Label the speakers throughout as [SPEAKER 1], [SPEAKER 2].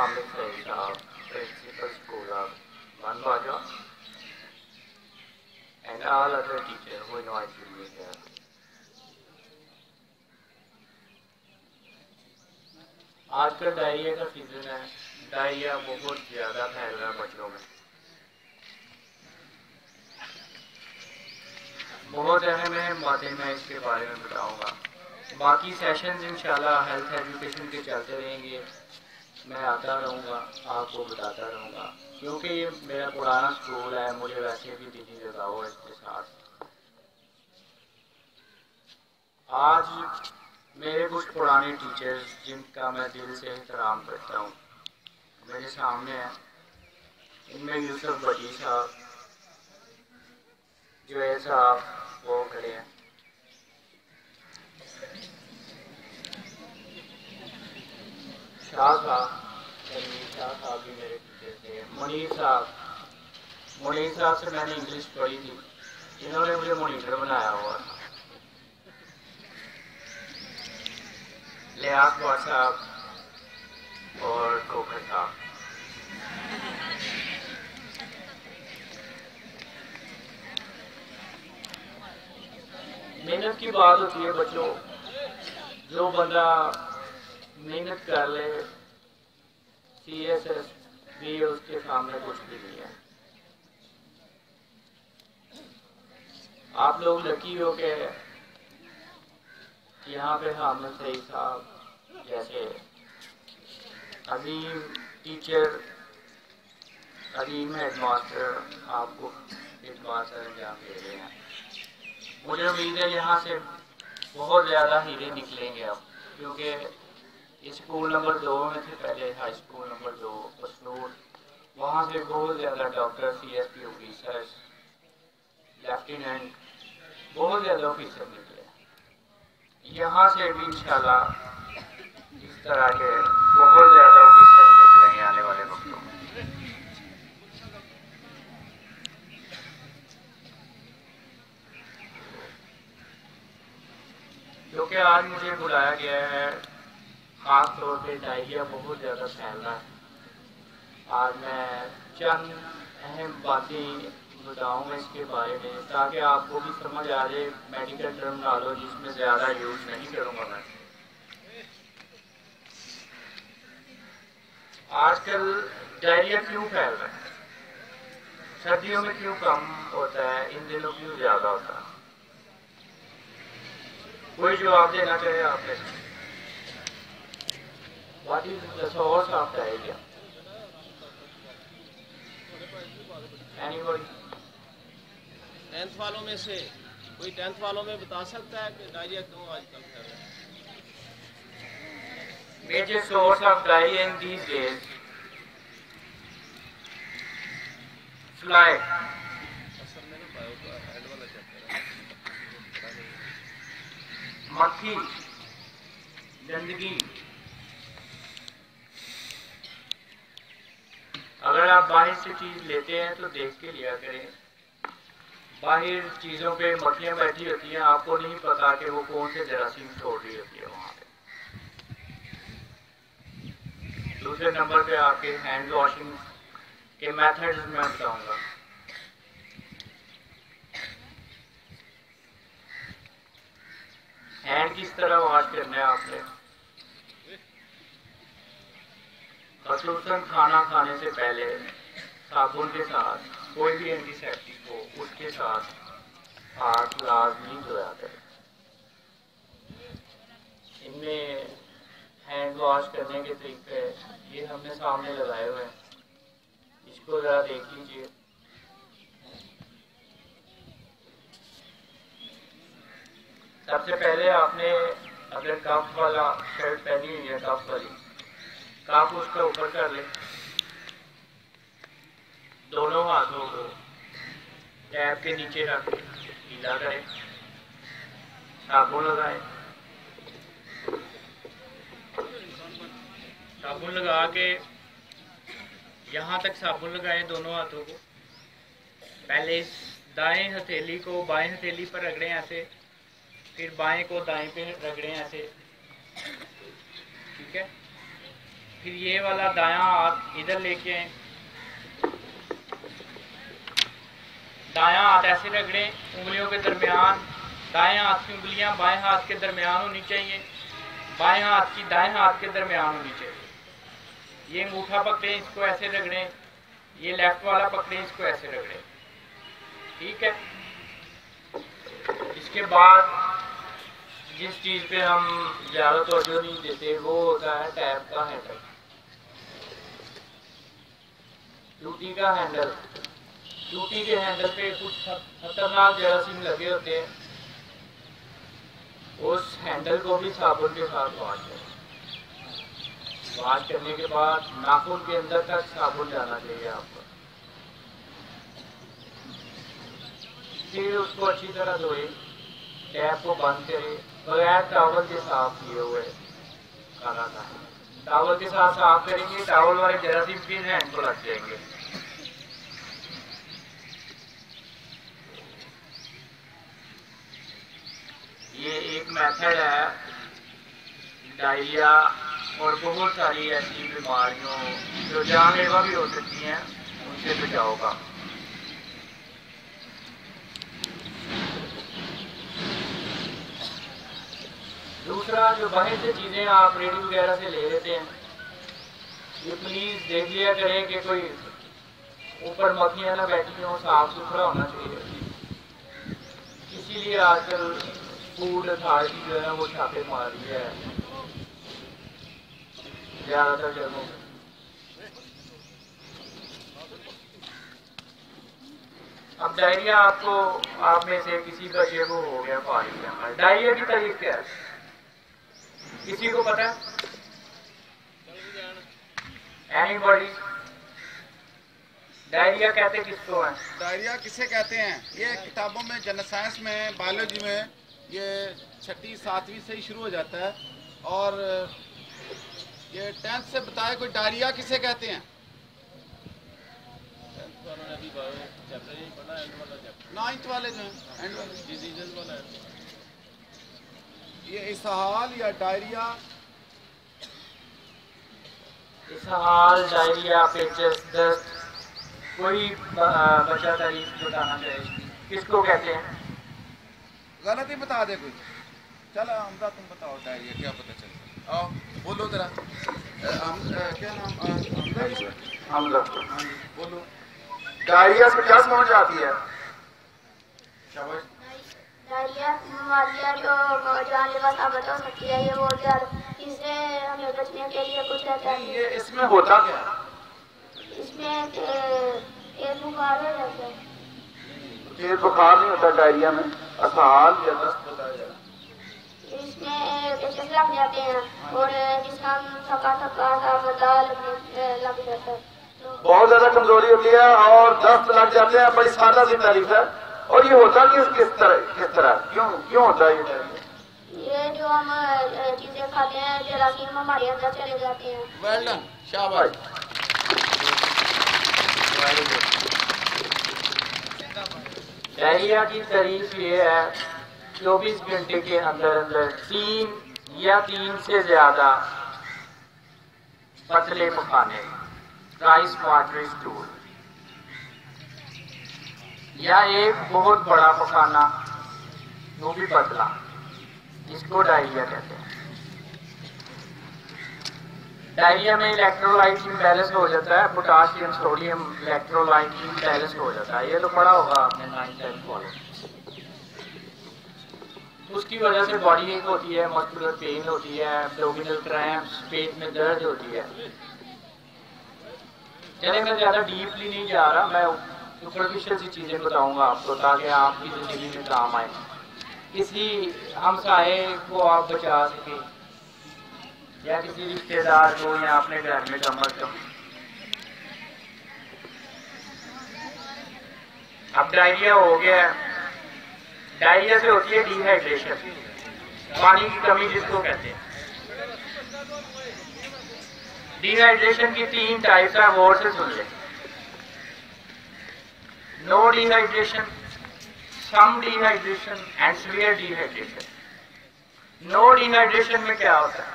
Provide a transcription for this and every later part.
[SPEAKER 1] Hamid Saeed, Principal School of Manbaja, and all other teachers who invite you here. आजकल diarrhoea का season है। Diarrhoea बहुत ज़्यादा फैल रहा है बच्चों में। बहुत अहम बातें मैं इसके बारे में बताऊंगा। बाकी सेशंस इंशाल्लाह हेल्थ एजुकेशन के चलते रहेंगे। मैं आता रहूँगा, आपको बताता रहूँगा, क्योंकि ये मेरा पुराना स्कूल है, मुझे वैसे भी दिली लगाओ इसके साथ। आज मेरे कुछ पुराने टीचर्स जिनका मैं दिल से एहतराम करता हूँ मेरे सामने हैं। इनमें यूसुफ बजी साहब, जुएल साहब वो खड़े हैं, शाह साहब भी मेरे टीचर थे। मुनीर साहब से मैंने इंग्लिश पढ़ी थी, इन्होंने मुझे मॉनिटर बनाया हुआ था। लियास साहब और खोखर साहब। मेहनत की बात होती है बच्चों, जो बंदा मेहनत कर ले CSS भी उसके सामने कुछ भी नहीं है। आप लोग लकी हो के यहाँ पे हामिद सईद साहब जैसे अजीम टीचर, अजीम हेडमास्टर आपको हेडमास्टर अंजाम दे रहे हैं। मुझे उम्मीद है यहाँ से बहुत ज़्यादा हीरे निकलेंगे अब, क्योंकि स्कूल नंबर 2 में थे पहले, हाई स्कूल नंबर 2 बसनूर, वहाँ से बहुत ज़्यादा डॉक्टर, CSP ऑफिसर्स, लेफ्टिनेंट, बहुत ज़्यादा ऑफिसर निकले। यहाँ से भी इंशाल्लाह इस तरह के बहुत ज़्यादा ऑफिसर निकलेंगे आने वाले वक्तों में। क्योंकि आज मुझे बुलाया गया है, खास तौर पे डायरिया बहुत ज़्यादा फैल रहा है। आज मैं चंद अहम बातें बताऊंगा इसके बारे में, ताकि आपको भी समझ आ जाए। मेडिकल टर्मिनोलॉजी इसमें ज़्यादा यूज नहीं करूंगा मैं। आजकल डायरिया क्यों फैल रहा है? सर्दियों में क्यों कम होता है, इन दिनों क्यों ज़्यादा होता है? कोई जवाब देना चाहे आप में से? What is the source of diarrhea? Anybody?
[SPEAKER 2] 10th वालों में से कोई 10th वालों में बता सकता है कि डायरिया क्यों आजकल फैल रहा है?
[SPEAKER 1] Major source of diarrhea in these days, fly. मक्खी, गंदगी। अगर आप बाहर से चीज लेते हैं तो देख के लिया करें। बाहर चीजों पे मक्खियां बैठी होती हैं, आपको नहीं पता कि वो कौन से जरासीम छोड़ रही होती है वहां पे। दूसरे नंबर पे आपके हैंड वॉशिंग के मेथड्स मैं बताऊंगा। हैंड किस तरह वॉश करना है आपने। खसूसन खाना खाने से पहले साबुन के साथ, कोई भी एंटीसेप्टिक हो उसके साथ हाथ लाजमी धोया करें। इनमें हैंड वॉश करने के तरीके ये हमने सामने लगाए हुए हैं, इसको जरा देख लीजिए। सबसे पहले आपने अगर कफ वाला शर्ट पहनी हुई है, कफ वाली, कफ उसका ऊपर कर ले, दोनों हाथों को टैप के नीचे रख के गीला करें, साबुन लगाएं। साबुन लगा के यहाँ तक साबुन लगाएं दोनों हाथों को। पहले इस दाएं हथेली को बाएं हथेली पर रगड़ें ऐसे, फिर बाएं को दाएं पे रगड़ें ऐसे, ठीक है। फिर ये वाला दायां हाथ इधर लेके आए, दायां हाथ ऐसे रगड़ें उंगलियों के दरमियान, दाएं हाथ की उंगलियां बाएं हाथ के दरमियान होनी चाहिए, बाएं हाथ की दाएं हाथ के दरमियान होनी चाहिए। ये अंगूठा पकड़ें, इसको ऐसे रगड़ें, ये लेफ्ट वाला पकड़ें, इसको ऐसे रगड़ें। ठीक है। इसके बाद जिस चीज पे हम ज्यादा तवज्जो नहीं देते वो होता है टैप का हैंडल, टूटी का हैंडल। टूटी के हैंडल पे कुछ खतरनाक जरासीम लगे होते हैं, उस हैंडल को भी साबुन के साथ वॉश करें। वॉश करने के बाद नाखून के अंदर तक साबुन जाना चाहिए आपको। फिर उसको अच्छी तरह धोए, टैप को बंद करें, बगैर टॉवल के साफ किए हुए खाना खाएं। टॉवल के साथ साफ करेंगे, टॉवल वाले जरासीम फिर हैंड को लग जाएंगे। ये एक मेथड है डायरिया और बहुत सारी ऐसी बीमारियों जो जानलेवा भी हो सकती हैं उनसे बचाव का। दूसरा, जो बाहर से चीजें आप रेडी वगैरह से ले लेते हैं, ये प्लीज देख लिया करें कि कोई ऊपर मक्खियां ना बैठी हो, साफ सुथरा होना चाहिए। इसीलिए आजकल फूड अथॉरिटी जो है वो छापे मार रही है ज्यादातर जगहों में। अब डायरिया आपको, आप में से किसी बच्चे को हो गया पानी में, डायरिया की तारीफ क्या है किसी को पता है? एनीबॉडी? डायरिया कहते किसको है?
[SPEAKER 3] डायरिया किसे कहते हैं? ये किताबों में, जनरल साइंस में, बायोलॉजी में ये 6वीं 7वीं से ही शुरू हो जाता है और ये 10th से बताया कोई डायरिया किसे कहते हैं? 9th वाले जो हैं एंड वाले डिजीजेस वाला है। ये इसहाल या डायरिया,
[SPEAKER 1] इसहाल, डायरिया, पेचिस, दस्त, कोई बच्चा तारीफ बताना चाहिए किसको कहते हैं?
[SPEAKER 3] गलत ही बता दे कोई। चलो हमदा तुम बताओ डायरिया क्या पता चलता? आओ बोलो जरा। क्या नाम?
[SPEAKER 1] हमदा।
[SPEAKER 3] बोलो
[SPEAKER 4] डायरिया से क्या समझ आती है?
[SPEAKER 3] शाबाश।
[SPEAKER 5] डायरिया बीमारियाँ जो जानलेवा साबित हो सकती है, ये बहुत ज्यादा, इससे हमें बचने के लिए कुछ रहता है।
[SPEAKER 4] ये इसमें होता क्या है?
[SPEAKER 5] इसमें तेज बुखार हो जाता है।
[SPEAKER 4] तेज बुखार नहीं होता डायरिया में, असहाल या दस्त बताया जाए।
[SPEAKER 5] इसमें पेशेंट लग जाते हैं और जिसम थका थका सा बता लग जाता है।
[SPEAKER 4] बहुत ज्यादा कमजोरी होती है और दस्त लग जाते हैं। बड़ी सादा सी तारीफ है। और ये होता किस तरह क्यों होता है ये डायरिया?
[SPEAKER 5] ये जो हम चीजें खाते हैं जरासीम हमारे अंदर चले जाते हैं।
[SPEAKER 3] वेल डन, शाबाश।
[SPEAKER 1] डायरिया की तारीफ ये है 24 घंटे के अंदर अंदर 3 या 3 से ज्यादा पतले पखाने, राइस वाटरी स्टूल, या एक बहुत बड़ा पखाना वो भी पतला, इसको डायरिया कहते हैं। डायरिया में इलेक्ट्रोलाइट इम्बैलेंस हो जाता है, पोटाशियम सोडियम इलेक्ट्रोलाइट इम्बैलेंस हो जाता है। ये तो पढ़ा होगा आपने 9th 10th कॉलेज। उसकी वजह से बॉडी एक होती है, मस्कुलर पेन होती है, एब्डोमिनल क्रैम्प्स, पेट में दर्द होती है। चले मैं ज्यादा डीपली नहीं जा रहा, मैं सुपरफिशियल सी चीजें बताऊंगा आपको ताकि आपकी जिंदगी में काम आए, किसी हमसाए को आप बचा सके या किसी रिश्तेदार को या अपने घर में कम अज कम। अब डायरिया हो गया, डायरिया से होती है डिहाइड्रेशन, पानी की कमी जिसको कहते हैं। डिहाइड्रेशन की 3 टाइप्स है, वो से सुन ले। No dehydration, some dehydration and severe dehydration. No dehydration में क्या होता है?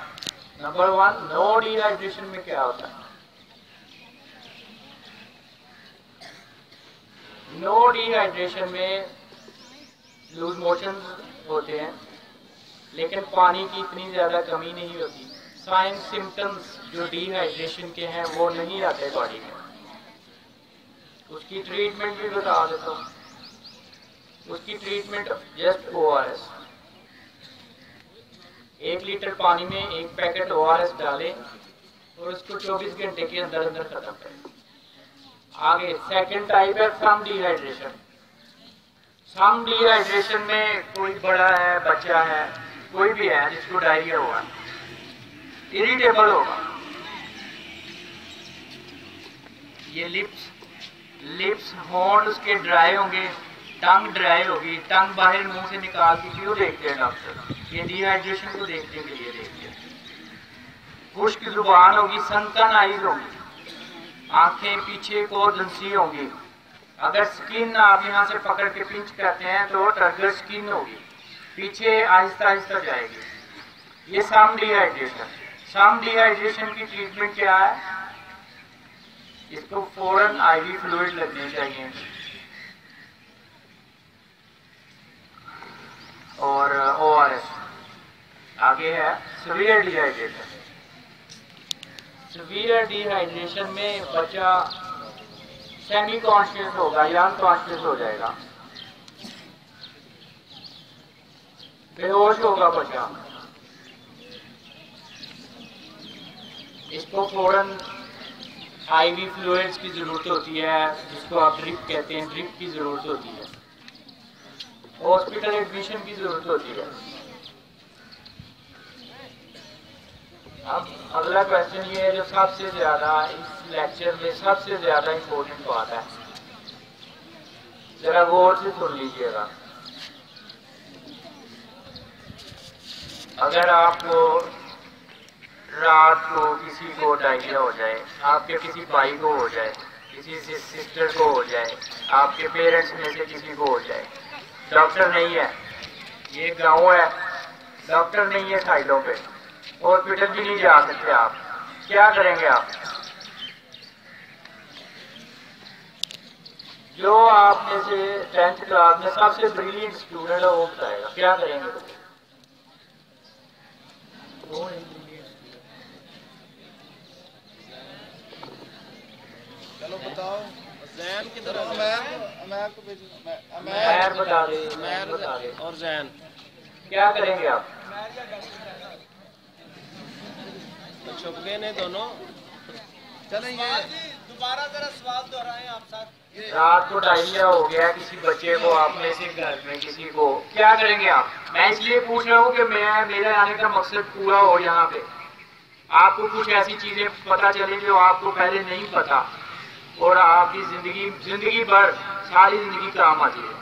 [SPEAKER 1] नंबर 1, नो डिहाइड्रेशन में क्या होता है? नो डिहाइड्रेशन में लूज मोशन होते हैं, लेकिन पानी की इतनी ज्यादा कमी नहीं होती। साइन सिम्टम्स जो डिहाइड्रेशन के हैं वो नहीं आते बॉडी में। उसकी ट्रीटमेंट भी बता देता हूँ। उसकी ट्रीटमेंट जस्ट ORS। 1 लीटर पानी में 1 पैकेट ORS डालें और उसको 24 घंटे के अंदर अंदर खत्म करें। आगे सेकंड टाइप है सम डिहाइड्रेशन। सम डिहाइड्रेशन में कोई बड़ा है, बच्चा है, कोई भी है जिसको डायरिया होगा, इरिटेबल होगा, ये लिप्स होंठ उसके ड्राई होंगे, टंग ड्राई होगी, टंग बाहर मुंह से निकाल के क्यों देखते हैं डॉक्टर? ये डिहाइड्रेशन को देखने के लिए देखते हैं। खुश्क जुबान होगी, सनकन आईज होगी, आंखें पीछे को धंसी होंगी। अगर स्किन आप यहाँ से पकड़ के पिंच करते हैं तो टर्गर स्किन होगी, पीछे आहिस्ता आहिस्ता जाएगी। ये सम डिहाइड्रेशन। सम डिहाइड्रेशन की ट्रीटमेंट क्या है? इसको फौरन IV फ्लूइड लगने चाहिए और ORS। आगे है सीवियर डिहाइड्रेशन। सीवियर डिहाइड्रेशन में बच्चा सेमी कॉन्शियस होगा या अनकॉन्शियस हो जाएगा, बेहोश होगा बच्चा। इसको फौरन IV फ्लूइड्स की जरूरत होती है, जिसको आप ड्रिप कहते हैं, ड्रिप की जरूरत होती है, हॉस्पिटल एडमिशन की जरूरत होती है। अब अगला क्वेश्चन ये है जो सबसे ज्यादा इस लेक्चर में सबसे ज्यादा इम्पोर्टेंट बात है, जरा गौर से सुन लीजिएगा। अगर आपको रात को किसी को डायरिया हो जाए, आपके किसी भाई को हो जाए, किसी सिस्टर को हो जाए, आपके पेरेंट्स में से किसी को हो जाए, डॉक्टर नहीं है, ये गांव है, डॉक्टर नहीं है साइडों पे, हॉस्पिटल भी नहीं जा सकते, आप क्या करेंगे? आप जो आप में से 10th क्लास में सबसे ब्रिलियंट स्टूडेंट है वो बताएगा क्या करेंगे?
[SPEAKER 3] चलो बताओ।
[SPEAKER 2] जैन किधर है?
[SPEAKER 3] अमैर को भेजना।
[SPEAKER 1] अमैर बता दे, अमैर बता दे।
[SPEAKER 2] और जैन
[SPEAKER 1] क्या करेंगे आप?
[SPEAKER 2] छुप गए ने दोनों।
[SPEAKER 3] चलें ये
[SPEAKER 6] दोबारा जरा सवाल दोहराएं आप साथ।
[SPEAKER 1] रात को डायरिया हो गया किसी बच्चे को, आप में से घर में किसी को, क्या करेंगे आप? मैं इसलिए पूछ रहा हूँ कि मेरे आने का मकसद पूरा हो, यहाँ पे आपको कुछ ऐसी चीजें पता चले जो आपको पहले नहीं पता और आपकी जिंदगी भर सारी जिंदगी काम आती है।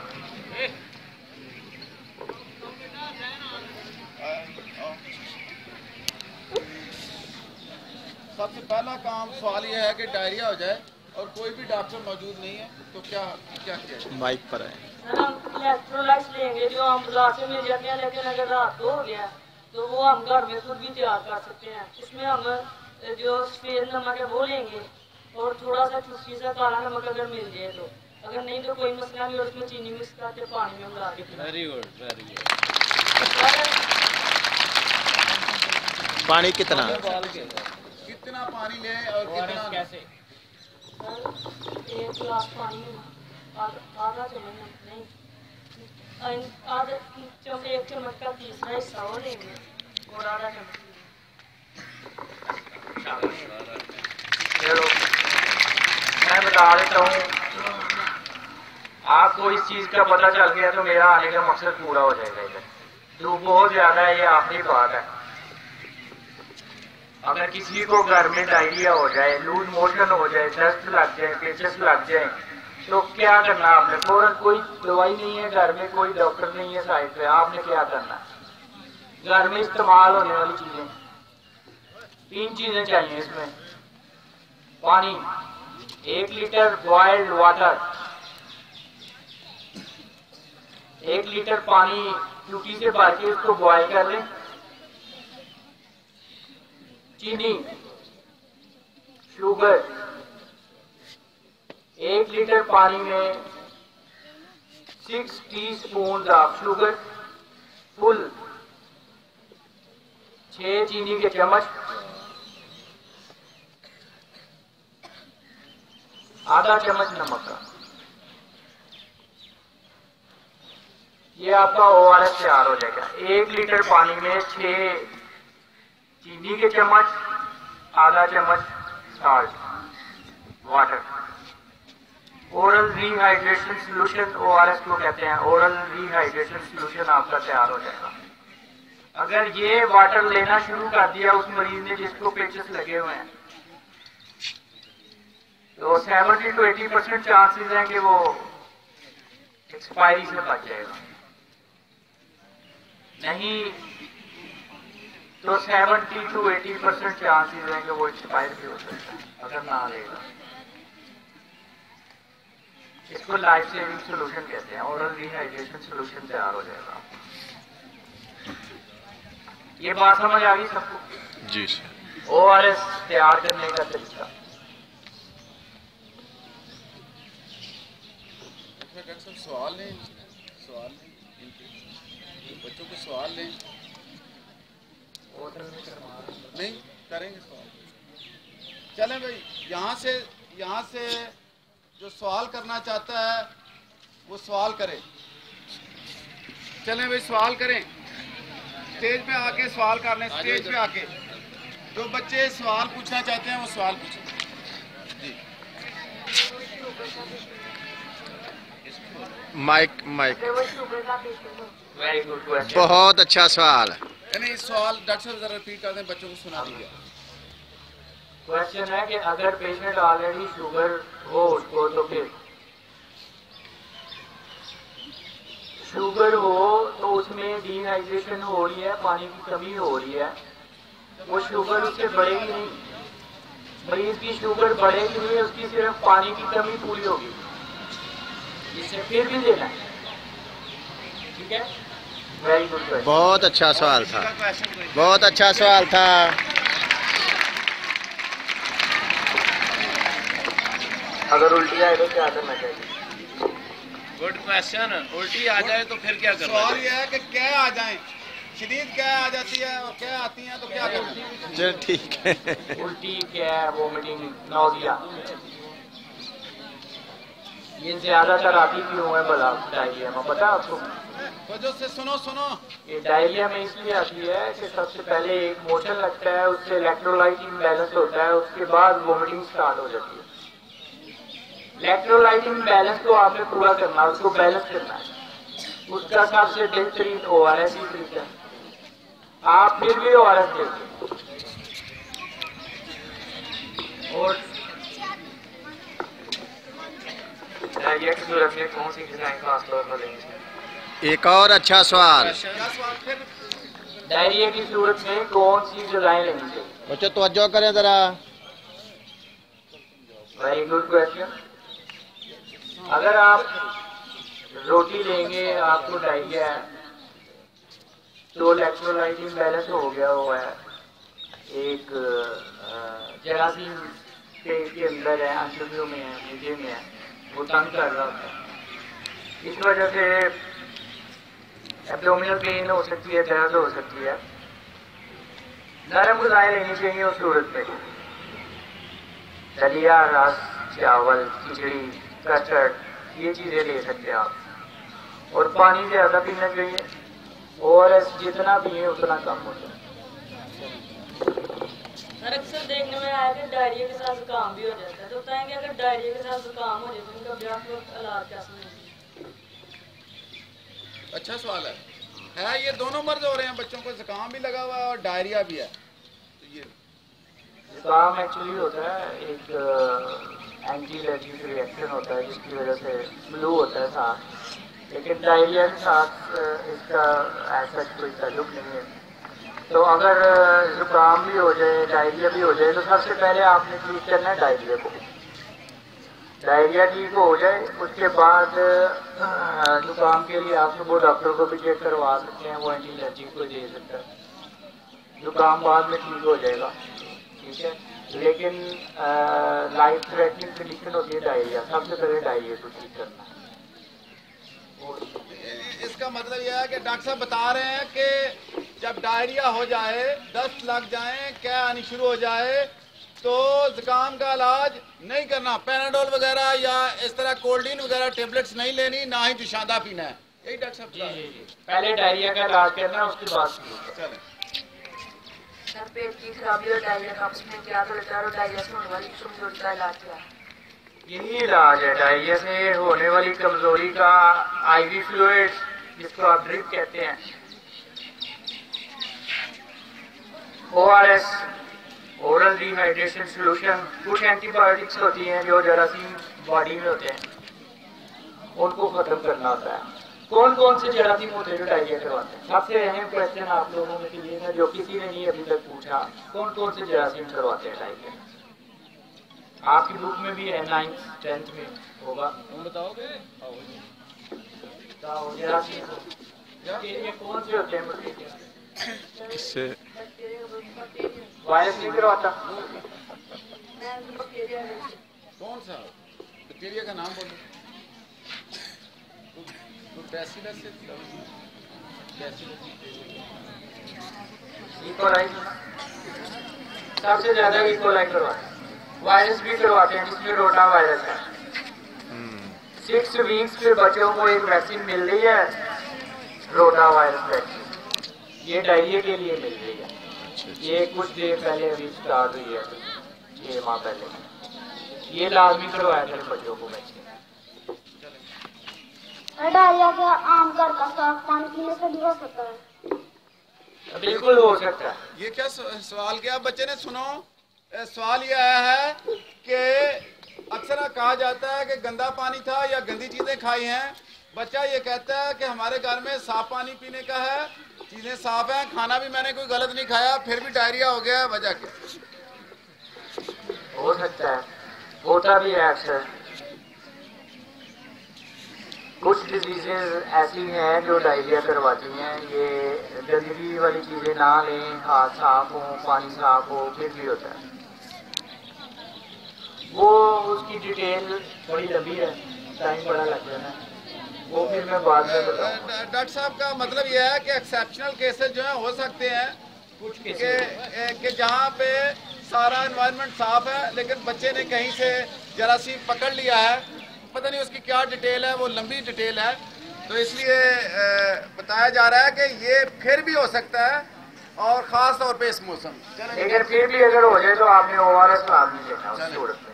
[SPEAKER 3] सबसे पहला काम सवाल यह है कि डायरिया हो जाए और कोई भी डॉक्टर मौजूद नहीं है तो क्या किया जाए?
[SPEAKER 2] माइक पर है।
[SPEAKER 7] हम इलेक्ट्रोलाइट्स लेंगे जो हम रास्ते में जाते हैं, लेकिन अगर रात को हो गया तो वो हम घर में खुद भी तैयार कर सकते हैं। उसमें हम जो सफेद नमक है वो लेंगे और थोड़ा सा चुस्की सा काला नमक अगर मिल जाए तो, अगर नहीं तो कोई मसला नहीं, और उसमें चीनी मिक्स करके पानी में मिला के।
[SPEAKER 2] Very good, very good. पानी कितना
[SPEAKER 3] पानी लें और कितना
[SPEAKER 2] कैसे?
[SPEAKER 7] 1 गिलास पानी में आधा चम्मच नहीं, आधा 1 चम्मच का तीसरा हिस्सा वो लेंगे और आधा चम्मच।
[SPEAKER 1] चलो मैं बता देता हूँ, आपको इस चीज का पता चल गया तो मेरा आने का मकसद पूरा हो जाएगा। इधर धूप बहुत ज्यादा है, ये आखिरी बात है। अगर किसी को घर में डायरिया हो जाए, लूज मोशन हो जाए, दस्त लग जाए, पेचस लग जाए, तो क्या करना आपने? फौरन, कोई दवाई नहीं है घर में, कोई डॉक्टर नहीं है साइड पे, आपने क्या करना? घर में इस्तेमाल होने वाली चीजें 3 चीजें चाहिए इसमें। पानी 1 लीटर बॉइल्ड वाटर, 1 लीटर पानी टूटी से भर के उसको बॉयल कर लें, चीनी, शुगर, 1 लीटर पानी में 6 टीस्पून ऑफ शुगर, फुल 6 चीनी के चम्मच, आधा चम्मच नमक का। ये आपका ORS तैयार हो जाएगा। 1 लीटर पानी में 6 चीनी के चम्मच, आधा चम्मच salt water. Oral rehydration solution ORS को कहते हैं। ओरल रिहाइड्रेशन सोल्यूशन आपका तैयार हो जाएगा। अगर ये वाटर लेना शुरू कर दिया उस मरीज ने जिसको पेचेस लगे हुए हैं, तो 70 to 80% चांसेस हैं कि वो एक्सपायरी से बच जाएगा। नहीं तो 70 to 80% चांसेस हैं कि वो एक्सपायर भी हो सकता है अगर ना लेगा। इसको लाइफ सेविंग सोल्यूशन कहते हैं। ओरल रिहाइड्रेशन सोल्यूशन तैयार हो जाएगा। ये बात समझ आ गई सबको?
[SPEAKER 8] जी सर।
[SPEAKER 1] ORS तैयार करने का तरीका।
[SPEAKER 3] डॉक्टर साहब सवाल लें इनके बच्चों को सवाल लें। नहीं करेंगे सवाल। चलें भाई, यहाँ से जो सवाल करना चाहता है वो सवाल करे। चलें भाई सवाल करें। स्टेज पे आके सवाल कर लें। स्टेज पे आके जो बच्चे सवाल पूछना चाहते हैं वो सवाल पूछें। जी
[SPEAKER 8] माइक
[SPEAKER 1] वेरी गुड क्वेश्चन।
[SPEAKER 8] बहुत अच्छा सवाल है।
[SPEAKER 3] नहीं सवाल डॉक्टर साहब जरा रिपीट कर दें, बच्चों को सुना दीजिए।
[SPEAKER 1] क्वेश्चन है कि अगर पेशेंट ऑलरेडी शुगर हो उसको, तो फिर शुगर हो तो उसमें डिहाइड्रेशन हो रही है, पानी की कमी हो रही है, वो शुगर उससे बढ़ेगी नहीं। मरीज की शुगर बढ़ेगी नहीं, उसकी सिर्फ पानी की कमी पूरी होगी। इससे फिर भी देना है। ठीक है, वेरी गुड क्वेश्चन।
[SPEAKER 8] बहुत अच्छा सवाल था, बहुत अच्छा सवाल था।
[SPEAKER 1] अगर उल्टी आए तो क्या करना चाहिए?
[SPEAKER 2] Good question. उल्टी आ जाए तो फिर क्या करना
[SPEAKER 3] सवाल
[SPEAKER 2] चाहिए?
[SPEAKER 3] ये है कि क्या आ जाए, शदीद क्या आ जाती है और क्या आती है तो क्या करना है?
[SPEAKER 8] चल ठीक है।
[SPEAKER 1] उल्टी, क्या, वोमिटिंग, नौजिया, ये ज्यादातर आती क्यों है भला डायरिया में, पता है आपको?
[SPEAKER 3] वजह से सुनो
[SPEAKER 1] ये डायरिया में इसलिए आती है कि सबसे पहले एक मोशन लगता है, उससे इलेक्ट्रोलाइट इम्बैलेंस होता है, उसके बाद वोमिटिंग स्टार्ट हो जाती है। इलेक्ट्रोलाइट इम्बैलेंस को आपने पूरा करना है, उसको बैलेंस करना है। उसका सबसे बेहतरीन ORS ही तरीका है। आप फिर भी ORS लेंगे और डायरिया की सूरत में कौन सी डिजाइन खास तौर पर लेंगे?
[SPEAKER 8] एक और अच्छा सवाल।
[SPEAKER 3] क्या सवाल फिर?
[SPEAKER 1] डायरिया की सूरत में कौन सी डिजाइन लेनी चाहिए?
[SPEAKER 8] बच्चों तवज्जो करें जरा।
[SPEAKER 1] Very good question. अगर आप रोटी लेंगे, आपको डायरिया है, तो इलेक्ट्रोलाइट इम्बैलेंस हो गया हुआ है, एक जरासीम पेट के अंदर है, अंतर्यों में है, मीडिया में है, वो तंग कर रहा होता है। इस वजह से एब्डोमिनल पेन हो सकती है, दर्द हो सकती है। नरम ग़िज़ाएं लेनी चाहिए उस सूरत में। दलिया, रस, चावल, खिचड़ी, कस्टर्ड, ये चीज़ें ले सकते हैं आप। और पानी ज़्यादा पीना चाहिए, और जितना पिए उतना कम होता है।
[SPEAKER 7] सर अक्सर देखने में आया कि डायरिया के साथ जुकाम भी हो जाता है, तो बताएंगे अगर डायरिया के साथ जुकाम हो जाए तो उनका ब्याह वक्त इलाज क्या समझेंगे?
[SPEAKER 3] अच्छा सवाल है। ये दोनों मर्ज हो रहे हैं, बच्चों को जुकाम भी लगा हुआ है और डायरिया भी है। तो ये
[SPEAKER 1] जुकाम एक्चुअली होता है एक एंटी एलर्जिक रिएक्शन होता है, जिसकी वजह से फ्लू होता है साथ, लेकिन डायरिया के साथ इसका ऐसा कोई ताल्लुक नहीं है। तो अगर जुकाम भी हो जाए, डायरिया भी हो जाए, तो सबसे पहले आपने ठीक करना है डायरिया को। डायरिया ठीक हो जाए, उसके बाद जुकाम के लिए आप वो डॉक्टर को भी चेक करवा सकते हैं, वो एंटी एलर्जिक को दे सकता है। जुकाम बाद में ठीक हो जाएगा। ठीक है, लेकिन लाइफ थ्रेटनिंग कंडीशन होती है डायरिया, सबसे पहले डायरिया को ठीक करना है।
[SPEAKER 3] इसका मतलब यह है कि डॉक्टर साहब बता रहे हैं कि जब डायरिया हो जाए, दस्त लग जाए, क्या आनी शुरू हो जाए, तो जुकाम का इलाज नहीं करना, पैनाडोल वगैरह या इस तरह कोल्डीन वगैरह टेबलेट्स नहीं लेनी, ना ही जुशादा पीना है। यही डॉक्टर साहब बता रहे हैं।
[SPEAKER 1] पहले डायरिया का इलाज करना, उसके बाद
[SPEAKER 3] चलें।
[SPEAKER 7] सर पेट की खराबी और डायरिया का आपस में क्या चलता है और डायरिया से होने वाली कमजोरी का इलाज क्या है?
[SPEAKER 1] यही इलाज है डायरिया से होने वाली कमजोरी का। आईवी फ्लूइड, जिसको आप ड्रिप कहते हैं, ORS, ओरल डिहाइड्रेशन सोल्यूशन, कुछ एंटीबायोटिक्स होती हैं जो जरासीम बॉडी में होते हैं, उनको खत्म करना होता है। कौन कौन से जरासीम होते हैं जो डायरिया करवाते हैं? सबसे अहम क्वेश्चन आप लोगों में के लिए है जो किसी ने नहीं अभी तक पूछा, कौन कौन से जरासीम करवाते हैं डायरिया? आपकी बुक में भी है, 9th 10th में होगा।
[SPEAKER 2] तुम बताओगे?
[SPEAKER 1] जरासीम ये कौन से होते हैं?
[SPEAKER 8] इससे
[SPEAKER 1] वायरस नहीं करवाता।
[SPEAKER 3] कौन सा बैक्टीरिया का नाम बोलो?
[SPEAKER 1] इकोलाई सबसे ज्यादा इकोलाई करवाते हैं। वायरस भी करवाते हैं, जिसमें रोटा वायरस है। 6 वीक्स पे बच्चों को एक वैक्सीन मिल रही है, रोटा वायरस वैक्सीन, ये डायरिया के लिए मिल रही है। ये कुछ देर पहले अभी स्टार्ट हुई है, 6 माह पहले। ये लाजमी करवाया था बच्चों को वैक्सीन।
[SPEAKER 5] डायरिया का आम घर का साफ पानी पीने से भी हो सकता है?
[SPEAKER 1] बिल्कुल हो सकता है।
[SPEAKER 3] ये क्या सवाल किया बच्चे ने? सुनो, सवाल ये आया है कि अक्सर कहा जाता है कि गंदा पानी था या गंदी चीजें खाई हैं। बच्चा ये कहता है कि हमारे घर में साफ पानी पीने का है, चीजें साफ हैं, खाना भी मैंने कोई गलत नहीं खाया, फिर भी डायरिया हो गया है, वजह क्या?
[SPEAKER 1] हो सकता है, होता भी है अक्सर। कुछ डिजीजेज ऐसी हैं जो डायरिया करवाती हैं। ये गंदगी वाली चीजें ना लें, हाथ साफ हो, पानी साफ हो, फिर भी होता है। वो उसकी डिटेल बड़ी लंबी है, टाइम बड़ा लग जाना है, वो फिर मैं बाद में बताऊंगा।
[SPEAKER 3] डॉक्टर साहब का मतलब यह है कि एक्सेप्शनल केसेस जो हैं हो सकते हैं
[SPEAKER 1] कुछ
[SPEAKER 3] कि जहाँ पे सारा एनवायरनमेंट साफ है लेकिन बच्चे ने कहीं से जरासीम पकड़ लिया है, पता नहीं उसकी क्या डिटेल है, वो लंबी डिटेल है, तो इसलिए बताया जा रहा है कि ये फिर भी हो सकता है और ख़ास तौर पे इस मौसम।
[SPEAKER 1] लेकिन फिर भी अगर हो जाए तो आपने ORS लाजमी लेना है उस सूरत में।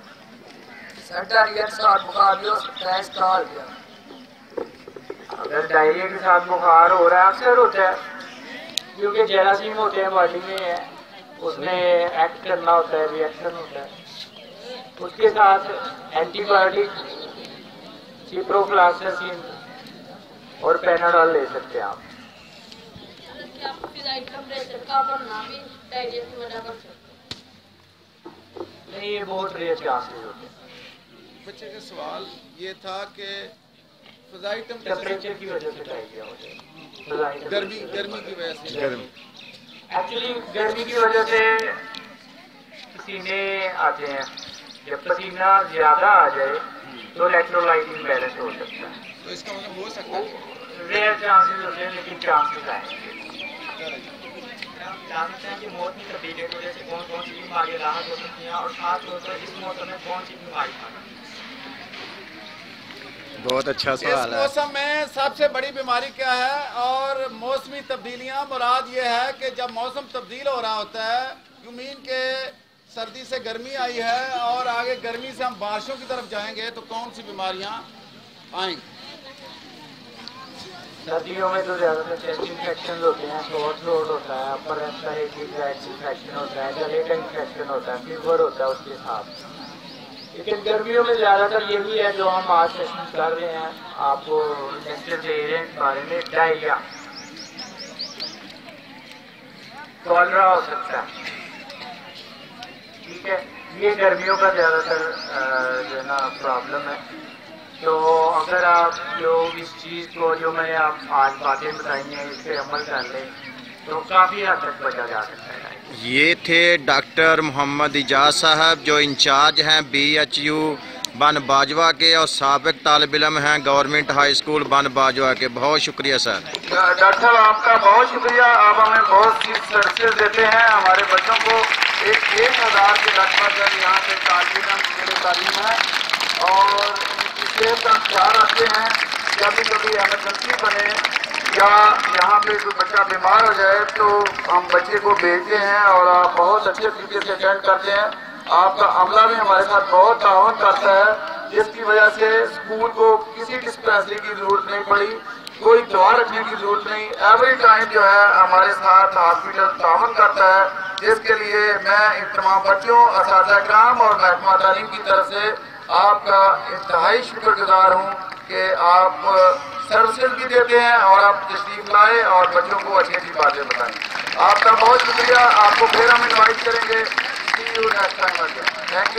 [SPEAKER 7] सर डायरिया के साथ बुखार भी हो सकता है, इसका हाल क्या?
[SPEAKER 1] अगर डायरिया के साथ बुखार हो रहा है, अक्सर होता है क्योंकि जरासीम होते हैं बॉडी में, उसमें एक्ट करना होता है, रिएक्शन होता है। उसके साथ एंटीबायोटिक, सिप्रोफ्लॉक्सासिन और पैनाडोल ले सकते हैं आप।
[SPEAKER 7] क्या टेम्परेचर का बढ़ना भी डायरिया की वजह कर सकता है?
[SPEAKER 1] नहीं, ये बहुत रेयर चांसेस होते हैं।
[SPEAKER 3] बच्चे का सवाल ये था कि फ़ज़ाई
[SPEAKER 1] टेम्परेचर की वजह से डायरिया हो जाए,
[SPEAKER 3] गर्मी की वजह से।
[SPEAKER 1] एक्चुअली गर्मी की वजह से पसीने आते हैं। जब पसीना ज्यादा आ जाए तो इलेक्ट्रोलाइट इम्बैलेंस हो सकता है।
[SPEAKER 3] तो इसका मतलब हो सकता है
[SPEAKER 1] रेयर चांसेस होते हैं, लेकिन चांसेस आएंगे। जानते हैं कि मौसमी तब्दीली की वजह से कौन कौन सी बीमारियां राहत हो सकती हैं और खास तौर पर इस मौसम में कौन सी बीमारी है?
[SPEAKER 8] बहुत अच्छा सवाल है।
[SPEAKER 3] इस मौसम में सबसे बड़ी बीमारी क्या है? और मौसमी तब्दीलियां, मुराद ये है कि जब मौसम तब्दील हो रहा होता है, यू मीन के सर्दी से गर्मी आई है और आगे गर्मी से हम बारिशों की तरफ जाएंगे, तो कौन सी बीमारियां आएंगी?
[SPEAKER 1] सर्दियों में तो ज़्यादातर चेस्ट इन्फेक्शन होते हैं, थ्रोट होता है, अपर रेस्पिरेटरी ट्रैक्ट इन्फेक्शन होता है, गले का इन्फेक्शन होता है, फीवर होता है उसके साथ। लेकिन गर्मियों में ज़्यादातर यही है जो हम आज सेशन कर रहे हैं, आपको लेक्चर दे रहे हैं इस बारे में। डायरिया, कॉलरा हो सकता है, ठीक है, ये गर्मियों का ज़्यादातर जो है ना प्रॉब्लम है। तो अगर आप लोग इस चीज़ को जो मैंने आप आज बातें बताई हैं इस पर अमल कर लें तो काफ़ी हद तक बचा जा सकता है।
[SPEAKER 8] ये थे डॉक्टर मोहम्मद इजाज साहब जो इंचार्ज हैं BHU बन बाजवा के और साबिक तालिब इल्म हैं गवर्नमेंट हाई स्कूल बन बाजवा के। बहुत शुक्रिया सर।
[SPEAKER 4] डॉक्टर साहब आपका बहुत शुक्रिया। आप हमें बहुत सी सर्विसेज देते हैं हमारे बच्चों को। 1000 के लगभग यहाँ पे तालिब इल्म तालीम है और उनकी सेहत का ख्याल रखते हैं। कभी कभी एमरजेंसी बने या यहाँ पे कोई बच्चा बीमार हो जाए तो हम बच्चे को भेजते हैं और आप बहुत अच्छे तरीके से अटेंड करते हैं। आपका अमला भी हमारे साथ बहुत ताउन करता है, जिसकी वजह से स्कूल को किसी डिस्पेंसरी की जरूरत नहीं पड़ी, कोई दवा रखने की जरूरत नहीं। एवरी टाइम जो है हमारे साथ हॉस्पिटल ताउन करता है, जिसके लिए मैं इन तमाम बच्चों, असातिज़ा किराम और महकमा तालीम की तरफ से आपका इंतहाई शुक्रगुजार हूँ कि आप सर्विसेज भी देते हैं और आप तशरीफ लाए और बच्चों को अच्छी अच्छी बातें बताएं। आपका बहुत शुक्रिया। आपको फिर हम इनवाइट करेंगे। See you next time. Thank you.